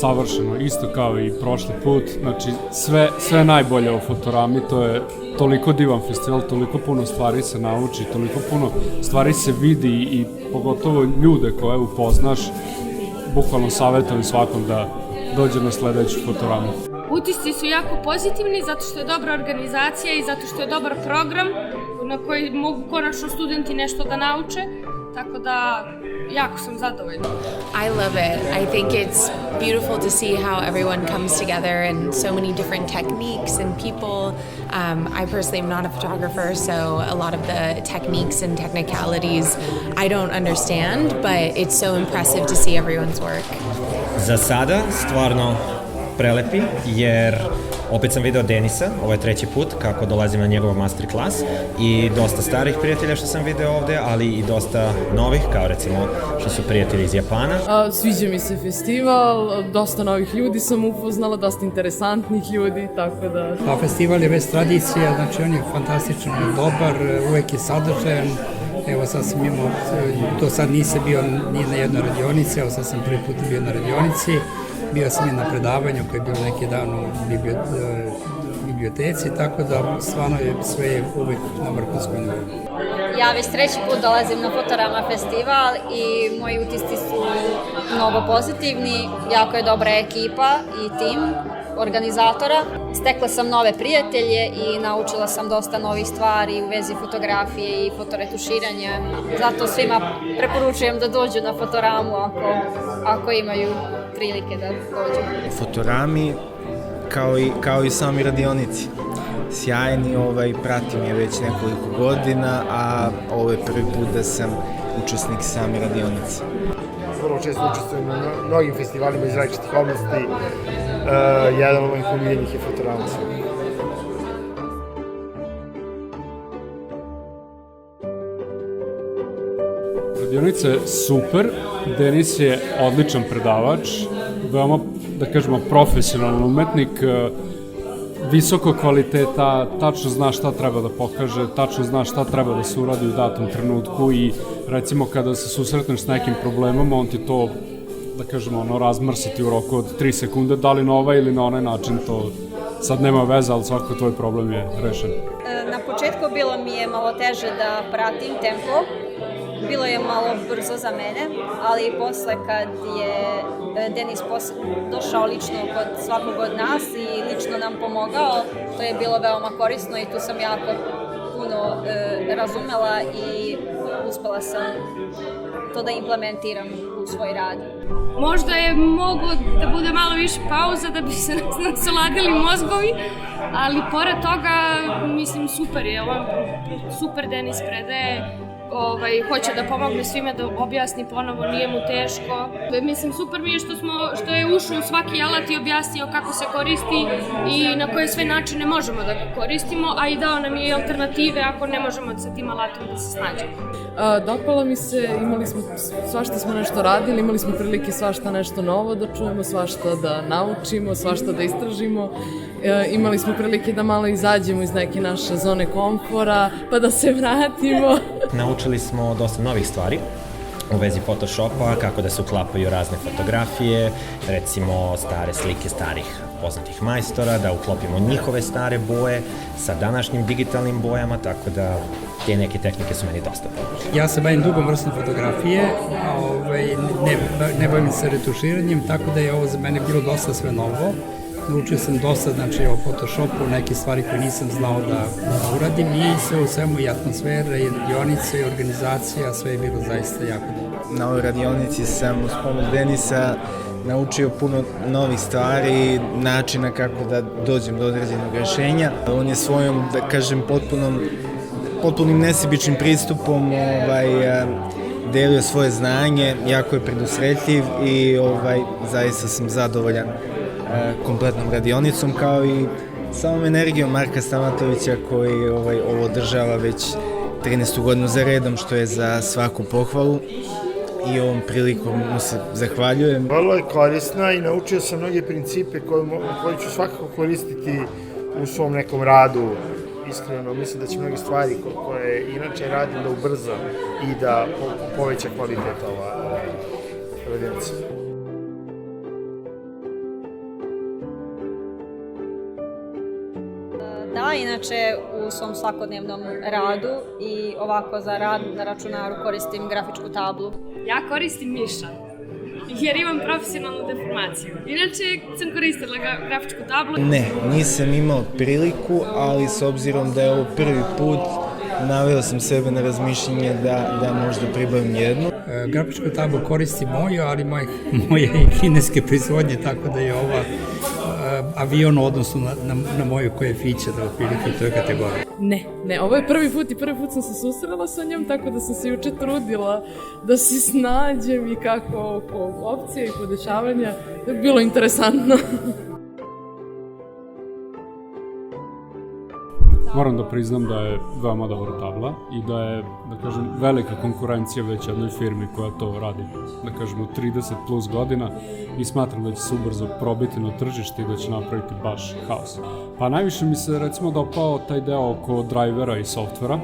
savršeno, isto kao i prošli put, znači sve najbolje o Fotorami, to je toliko divan festival, toliko puno stvari se nauči, toliko puno stvari se vidi i pogotovo ljude koje upoznaš, bukvalno savjetujem svakom da dođe na sledeću Fotoramu. Utisci su jako pozitivni zato što je dobra organizacija i zato što je dobar program na koji mogu konačno studenti nešto da nauče, tako da jako sam zadovoljna. I love it. I think it's beautiful to see how everyone comes together and so many different techniques and people. I personally am not a photographer, so a lot of the techniques and technicalities I don't understand, but it's so impressive to see everyone's work. Za sada stvarno prelepi, jer opet sam video Denisa, ovo je treći put kako dolazim na njegov masterclass i dosta starih prijatelja što sam video ovde, ali i dosta novih, kao recimo što su prijatelji iz Japana. Sviđa mi se festival, dosta novih ljudi sam upoznala, dosta interesantnih ljudi, tako da... Pa festival je već tradicija, znači on je fantastično dobar, uvek je sadržajan. Evo sad sam imao, to sad nisam bio ni na jednoj radionici, evo sad sam prvi put bio na radionici. Bio sam i na predavanju koji je bio neki dan u biblioteci, tako da stvarno je sve uvek na vrhunskom nivou. Ja već treći put dolazim na Fotorama festival i moji utisci su mnogo pozitivni, jako je dobra ekipa i tim organizatora. Stekla sam nove prijatelje i naučila sam dosta novih stvari u vezi fotografije i fotoretuširanja. Zato svima preporučujem da dođu na Fotoramu ako imaju prilike da dođu. Fotorami kao i sami radionici. Sjajni, pratim je već nekoliko godina, a ovo je prvi put da sam učesnik same radionice. Vrlo često učestvujem na mnogim festivalima iz različitih oblasti. Jedan od mojih omiljenih je Fotorama. Radionica je super, Denis je odličan predavač, veoma, da kažemo, profesionalan umetnik, visoko kvaliteta, tačno zna šta treba da pokaže, tačno zna šta treba da se uradi u datom trenutku i recimo kada se susretneš s nekim problemom, on ti to, da kažemo, razmrsati u roku od 3 sekunde, da li na ovaj ili na onaj način, to sad nema veze, ali svakako tvoj problem je rešen. Na početku bilo mi je malo teže da pratim tempo, bilo je malo brzo za mene, ali posle kad je Denis došao lično kod svakog od nas i lično nam pomogao, to je bilo veoma korisno i tu sam jako puno razumela i uspela sam to da implementiram u svoj rad. Možda je moglo da bude malo više pauza da bi se naslagali mozgovi, ali pored toga, mislim, super je, super Denis predaje, hoće da pomogne svima da objasni ponovo, nije mu teško. Mislim, super mi je što je ušao u svaki alat i objasnio kako se koristi i na koje sve načine možemo da ga koristimo, a i dao nam je i alternative ako ne možemo sa tim alatom da se snađemo. Dopala mi se, svašta smo nešto radili, imali smo prilike svašta nešto novo da čujemo, svašta da naučimo, svašta da istražimo. Imali smo prilike da malo izađemo iz neke naše zone komfora, pa da se vratimo. Naučili smo dosta novih stvari u vezi Photoshopa, kako da se uklapaju razne fotografije, recimo stare slike starih poznatih majstora, da uklopimo njihove stare boje sa današnjim digitalnim bojama, tako da te neke tehnike su meni dosta pomoći. Ja se bavim drugom vrstom fotografije, ne bavim se retuširanjem, tako da je ovo za mene bilo dosta sve novo. Naučio sam dosta, znači, o Photoshopu, neke stvari koje nisam znao da uradim i sve u svemu i atmosfera, i radionice, i organizacija, sve je bilo zaista jako dobro. Na ovoj radionici sam uz pomoć Denisa naučio puno novih stvari, načina kako da dođem do određenog rešenja. On je svojom, da kažem, potpunim nesebičnim pristupom delio svoje znanje, jako je predusretljiv i zaista sam zadovoljan kompletnom radionicom, kao i samom energijom Marka Stamatovića koji ovo održava već 13. godinu za redom, što je za svaku pohvalu i ovom prilikom mu se zahvaljujem. Vrlo je korisna i naučio sam mnoge principe koje ću svakako koristiti u svom nekom radu. Iskreno, mislim da će mnoge stvari koje inače radim da ubrza i da poveća kvalitet ova radionica. a inače u svom svakodnevnom radu i ovako za rad na računaru koristim grafičku tablu. Ja koristim Miša, jer imam profesionalnu deformaciju. Inače sam koristila grafičku tablu. Ne, nisam imao priliku, ali s obzirom da je ovo prvi put, naveo sam sebe na razmišljenje da možda pribavim jednu. Grafičku tablu koristim moju, ali moje kineske proizvodnje, tako da je ova avion u odnosu na moju koja je fića, da otprilike u toj kategoriji. Ne, ovo je prvi put i prvi put sam se susrela sa njom, tako da sam se juče trudila da se snađem i kako oko opcija i podešavanja. To je bilo interesantno. Moram da priznam da je veoma dobra tabla i da je, da kažem, velika konkurencija već jednoj firmi koja to radi, da kažemo, 30 plus godina i smatram da će se ubrzo probiti na tržište i da će napraviti baš haos. Pa najviše mi se recimo dopao taj deo oko drivera i softvera,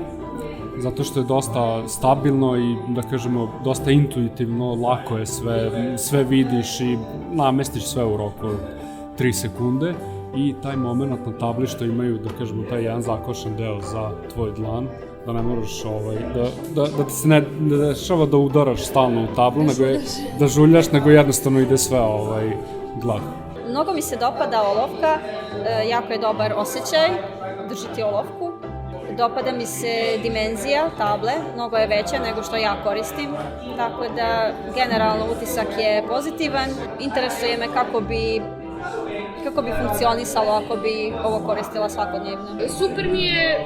zato što je dosta stabilno i, da kažemo, dosta intuitivno, lako je sve vidiš i namestiš sve u roku 3 sekunde. I taj moment na tabli što imaju, da kažemo, taj jedan zakošan deo za tvoj dlan, da ne moraš da ti se ne dešava da udaraš stalno u tablu, nego da žuljaš, nego jednostavno ide sve glatko. Mnogo mi se dopada olovka, jako je dobar osjećaj držati olovku. Dopada mi se dimenzija table, mnogo je veća nego što ja koristim, tako da generalno utisak je pozitivan. Interesuje me kako bi funkcionisalo ako bi ovo koristila svakodnevno. Super mi je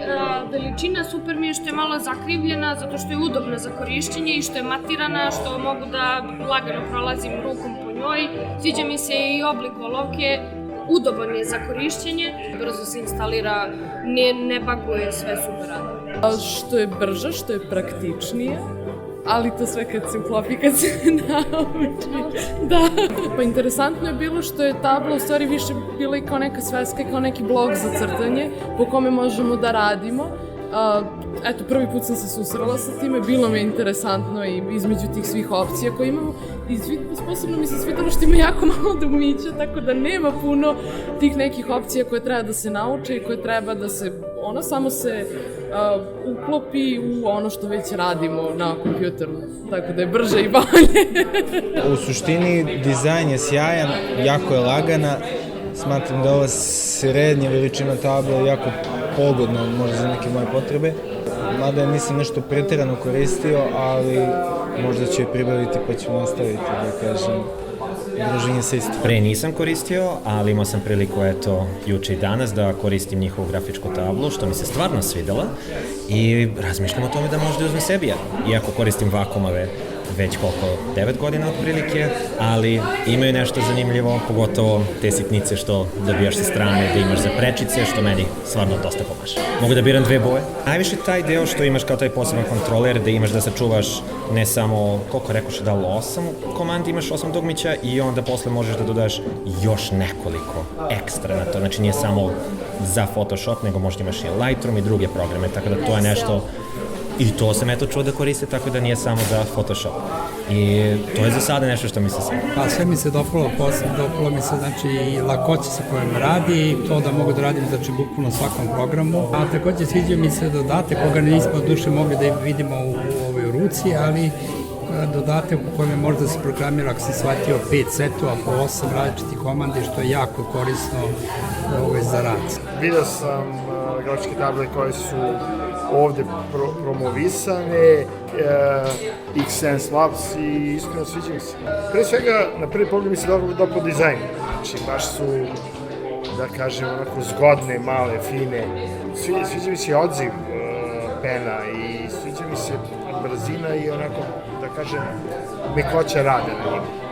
veličina, super mi je što je malo zakrivljena, zato što je udobna za korišćenje i što je matirana, što mogu da lagano prolazim rukom po njoj. Sviđa mi se i oblik olovke, udoban je za korišćenje, brzo se instalira, ne baguje, sve super radi. Što je brže, što je praktičnije, ali to sve kad se uklopi, kad se nauči. Da. Pa interesantno je bilo što je tabla u stvari više bila i kao neka sveska, kao neki blog za crtanje po kome možemo da radimo. Eto, prvi put sam se susrela sa time, bilo mi je interesantno i između tih svih opcija koje imamo. I posebno mi se svidalo što ima jako malo dugmića, tako da nema puno tih nekih opcija koje treba da se nauče i koje treba da se, samo se uklopi u ono što već radimo na kompjuteru, tako da je brže i bolje. U suštini, dizajn je sjajan, jako je lagana. Smatram da ova srednja veličina tabla je jako pogodna možda za neke moje potrebe. Mada je nisam nešto pretjerano koristio, ali možda ću je pribaviti pa ću nastaviti, da kažem, druženje sa istim. Pre nisam koristio, ali imao sam priliku, juče i danas da koristim njihovu grafičku tablu, što mi se stvarno svidela i razmišljam o tome da možda uzmem sebi jedan. Iako koristim vakumove već 9 godina otprilike, ali imaju nešto zanimljivo, pogotovo te sitnice što dobijaš sa strane, da imaš za prečice, što meni stvarno dosta pomaže. Mogu da biram 2 boje. Najviše taj deo što imaš kao taj poseban kontroler, da imaš da sačuvaš ne samo, koliko rekoš, da li 8 komandi imaš 8 dugmića i onda posle možeš da dodaš još nekoliko ekstra na to. Znači nije samo za Photoshop, nego možda imaš i Lightroom i druge programe, tako da to je nešto. I to sam čuo da koriste, tako da nije samo za Photoshop. I to je za sada nešto što mi se sviđa. Pa sve mi se dopalo mi se i lakoća sa kojom radi, i to da mogu da radim bukvalno svakom programu. A takođe sviđa mi se dodatak koga nismo od duše mogli da vidimo u ovoj ruci, ali dodatak u kojem možda se programira, ako sam shvatio, 5 setova po 8 različitih komandi, što je jako korisno za rad. Vidio sam grafičke table koje su ovde promovisane, Xsense Labs, i iskreno sviđa mi se. Pre svega, na prvi pogled mi se dopao dizajn. Znači, baš su, da kažem, onako zgodne, male, fine. Sviđa mi se odziv pena i sviđa mi se brzina i onako, da kažem, mekoća rada na njima.